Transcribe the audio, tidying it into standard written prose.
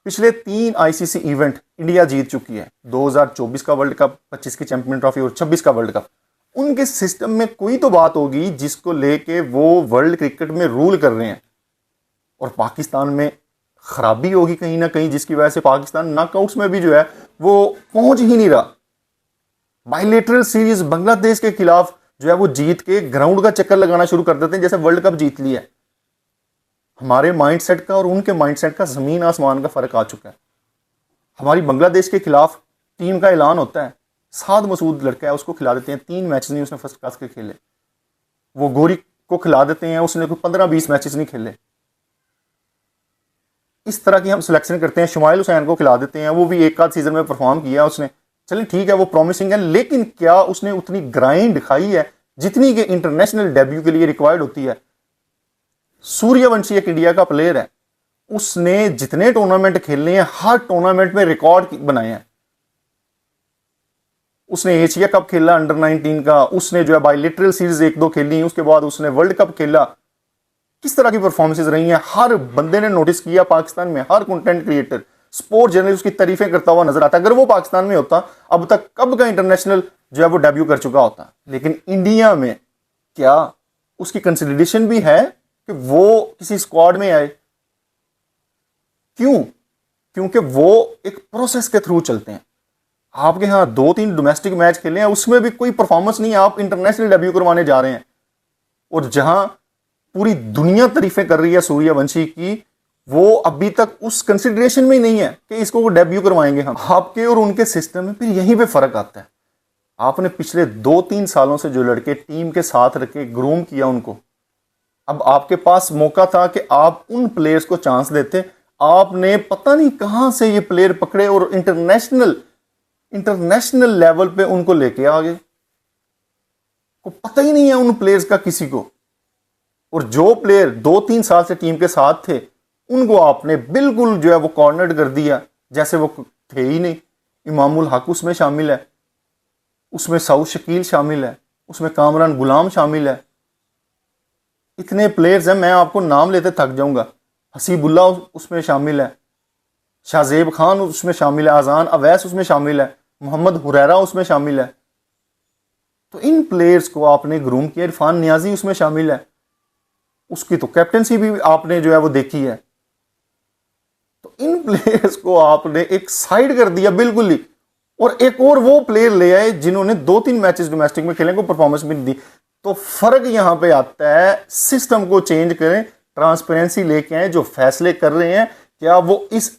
पिछले 3 ICC event India जीत चुकी है, 2024 का वर्ल्ड कप, 25 की चैंपियन ट्रॉफी और 26 का वर्ल्ड कप। उनके सिस्टम में कोई तो बात होगी जिसको लेके वो वर्ल्ड क्रिकेट में रूल कर रहे हैं, और पाकिस्तान में खराबी होगी कहीं ना कहीं, जिसकी वजह से पाकिस्तान नॉकआउट्स में भी जो है वो पहुंच ही नहीं रहा। बायलेटरल सीरीज बांग्लादेश के खिलाफ जो है वो जीत के ग्राउंड का चक्कर लगाना शुरू कर देते हैं जैसे वर्ल्ड कप जीत लिया है। हमारे माइंडसेट का और उनके माइंडसेट का जमीन आसमान का फर्क आ चुका है। हमारी बांग्लादेश के खिलाफ टीम का ऐलान होता है, साद मसूद लड़का है उसको खिला देते हैं, 3 मैचेस नहीं उसने फर्स्ट क्लास के खेले। वो गोरी को खिला देते हैं, उसने कोई 15-20 मैचेस नहीं खेले। इस तरह की हम सिलेक्शन करते हैं। शुमाइल हुसैन को खिला देते हैं, वो भी एक आध सीजन में परफॉर्म किया उसने, चलिए ठीक है वो प्रॉमिसिंग है, लेकिन क्या उसने उतनी ग्राइंड दिखाई है जितनी कि इंटरनेशनल डेब्यू के लिए रिक्वायर्ड होती है। सूर्यवंशी एक इंडिया का प्लेयर है, उसने जितने टूर्नामेंट खेलने हैं हर टूर्नामेंट में रिकॉर्ड बनाए हैं। उसने एशिया कप खेला अंडर 19 का, उसने जो है बायलेटरल सीरीज 1-2 खेली, उसके बाद उसने वर्ल्ड कप खेला। किस तरह की परफॉर्मेंसेस रही हैं, हर बंदे ने नोटिस किया। पाकिस्तान में हर कंटेंट क्रिएटर, स्पोर्ट जर्नलिस्ट उसकी तारीफें करता हुआ नजर आता। अगर वो पाकिस्तान में होता अब तक कब का इंटरनेशनल जो है वो डेब्यू कर चुका होता। लेकिन इंडिया में क्या उसकी कंसिडरेशन भी है कि वो किसी स्क्वाड में आए? क्यों? क्योंकि वो एक प्रोसेस के थ्रू चलते हैं। आपके यहां 2-3 डोमेस्टिक मैच खेले हैं, उसमें भी कोई परफॉर्मेंस नहीं, आप इंटरनेशनल डेब्यू करवाने जा रहे हैं। और जहां पूरी दुनिया तारीफें कर रही है सूर्यवंशी की, वो अभी तक उस कंसिडरेशन में ही नहीं है कि इसको वो डेब्यू करवाएंगे हम। आपके और उनके सिस्टम में फिर यहीं पे फर्क आता है। आपने पिछले 2-3 सालों से जो लड़के टीम के साथ रखे, ग्रूम किया उनको, अब आपके पास मौका था कि आप उन प्लेयर्स को चांस देते। आपने पता नहीं कहां से ये प्लेयर पकड़े और इंटरनेशनल लेवल पे उनको लेके आ गए। को पता ही नहीं है उन प्लेयर्स का किसी को। और जो प्लेयर 2-3 साल से टीम के साथ थे उनको आपने बिल्कुल जो है वो कॉर्नर्ड कर दिया, जैसे वो थे ही नहीं। इमामुल हक उसमें शामिल है, उसमें सऊद शकील शामिल है, उसमें कामरान गुलाम शामिल है। इतने प्लेयर्स हैं, मैं आपको नाम लेते थक जाऊंगा। हसीबुल्ला उसमें शामिल है, शाहजेब खान उसमें शामिल है, अजान अवैस उसमें शामिल है, मोहम्मद हुरैरा उसमें शामिल है। तो इन प्लेयर्स को आपने ग्रूम किया। इरफान नियाजी उसमें शामिल है, उसकी तो कैप्टनसी भी आपने जो है वो देखी है। तो इन प्लेयर्स को आपने एक साइड कर दिया बिल्कुल ही, और एक और वो प्लेयर ले आए जिन्होंने 2-3 मैचेस डोमेस्टिक में खेले, को परफॉर्मेंस भी नहीं दी। तो फर्क यहां पे आता है, सिस्टम को चेंज करें, ट्रांसपेरेंसी लेके आए। जो फैसले कर रहे हैं क्या वो इस